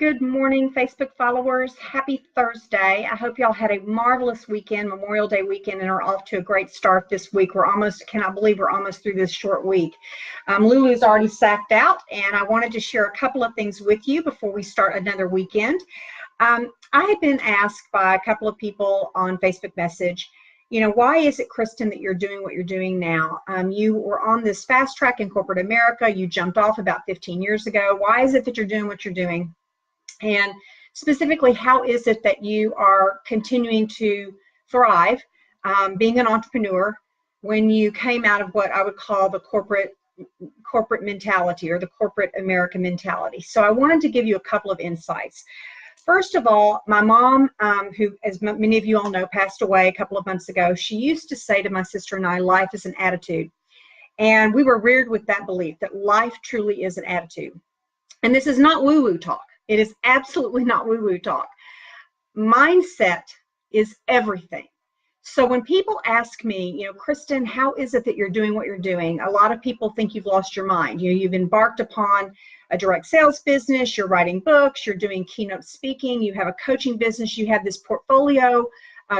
Good morning, Facebook followers. Happy Thursday. I hope y'all had a marvelous weekend, Memorial Day weekend, and are off to a great start this week. Cannot believe we're almost through this short week. Lulu's already sacked out, and I wanted to share a couple of things with you before we start another weekend. I had been asked by a couple of people on Facebook message, why is it, Kristin, that you're doing what you're doing now? You were on this fast track in corporate America. You jumped off about 15 years ago. Why is it that you're doing what you're doing? And specifically, how is it that you are continuing to thrive being an entrepreneur when you came out of what I would call the corporate mentality or the corporate America mentality? So I wanted to give you a couple of insights. First of all, my mom, who, as many of you all know, passed away a couple of months ago, she used to say to my sister and I, life is an attitude. And we were reared with that belief that life truly is an attitude. And this is not woo-woo talk. It is absolutely not woo-woo talk. Mindset is everything. So when people ask me, Kristin, how is it that you're doing what you're doing? A lot of people think you've lost your mind. You've embarked upon a direct sales business, you're writing books, you're doing keynote speaking, you have a coaching business, you have this portfolio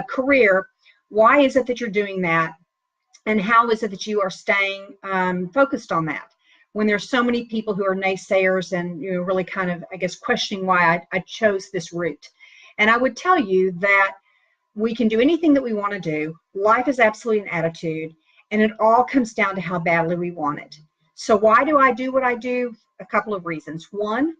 career. Why is it that you're doing that? And how is it that you are staying focused on that? When there's so many people who are naysayers and really kind of, I guess, questioning why I chose this route. And I would tell you that we can do anything that we want to do. Life is absolutely an attitude, and it all comes down to how badly we want it. So why do I do what I do? A couple of reasons. One,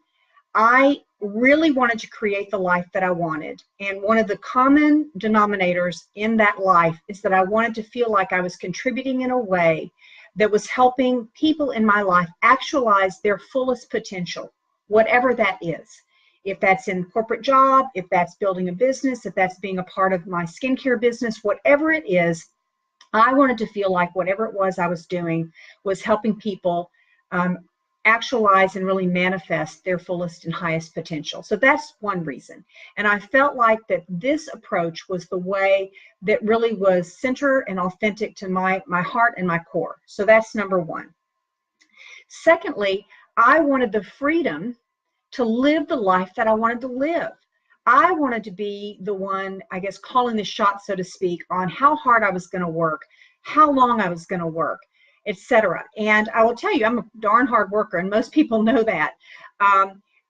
I really wanted to create the life that I wanted. And one of the common denominators in that life is that I wanted to feel like I was contributing in a way that was helping people in my life actualize their fullest potential, whatever that is. If that's in a corporate job, if that's building a business, if that's being a part of my skincare business, whatever it is, I wanted to feel like whatever it was I was doing was helping people actualize and really manifest their fullest and highest potential. So that's one reason. And I felt like that this approach was the way that really was center and authentic to my heart and my core. So that's number one. Secondly, I wanted the freedom to live the life that I wanted to live. I wanted to be the one, I guess, calling the shots, so to speak, on how hard I was going to work, how long I was going to work, etc. And I will tell you, I'm a darn hard worker, and most people know that.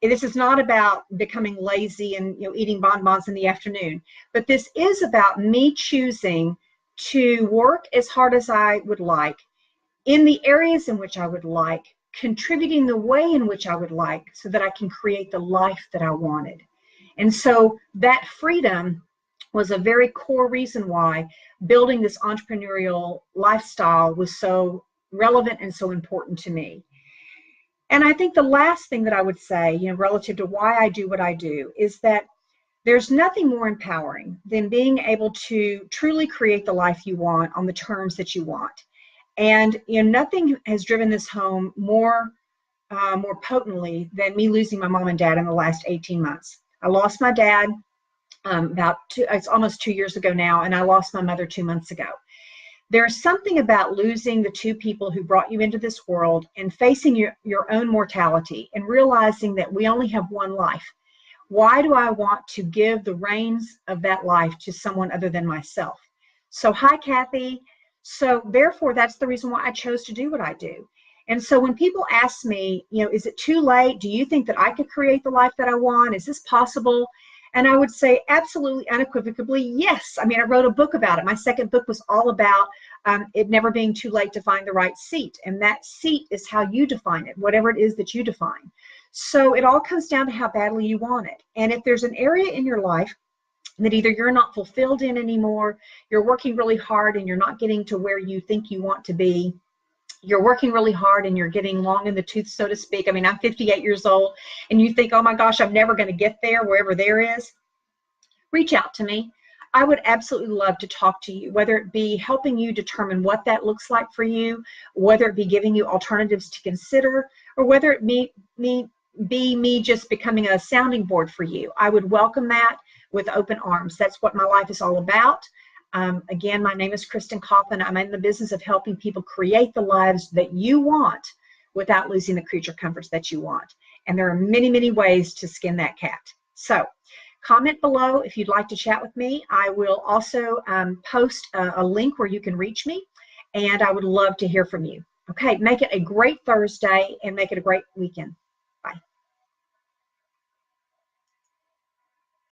This is not about becoming lazy and eating bonbons in the afternoon, but this is about me choosing to work as hard as I would like, in the areas in which I would like, contributing the way in which I would like, so that I can create the life that I wanted. And so that freedom was a very core reason why building this entrepreneurial lifestyle was so relevant and so important to me. And I think the last thing that I would say, relative to why I do what I do, is that there's nothing more empowering than being able to truly create the life you want on the terms that you want. And nothing has driven this home more potently than me losing my mom and dad in the last 18 months. I lost my dad it's almost 2 years ago now, and I lost my mother 2 months ago. There's something about losing the two people who brought you into this world and facing your own mortality and realizing that we only have one life. Why do I want to give the reins of that life to someone other than myself? So hi, Kathy. So therefore, that's the reason why I chose to do what I do. And so when people ask me, is it too late? Do you think that I could create the life that I want? Is this possible? And I would say absolutely, unequivocally, yes. I mean, I wrote a book about it. My second book was all about it never being too late to find the right seat. And that seat is how you define it, whatever it is that you define. So it all comes down to how badly you want it. And if there's an area in your life that either you're not fulfilled in anymore, you're working really hard and you're not getting to where you think you want to be, you're working really hard and you're getting long in the tooth, so to speak. I mean, I'm 58 years old, and you think, oh my gosh, I'm never going to get there, wherever there is. Reach out to me. I would absolutely love to talk to you, whether it be helping you determine what that looks like for you, whether it be giving you alternatives to consider, or whether it be me just becoming a sounding board for you. I would welcome that with open arms. That's what my life is all about. Again, my name is Kristin Kaufman. I'm in the business of helping people create the lives that you want without losing the creature comforts that you want. And there are many, many ways to skin that cat. So comment below if you'd like to chat with me. I will also post a link where you can reach me, and I would love to hear from you. Okay, make it a great Thursday and make it a great weekend.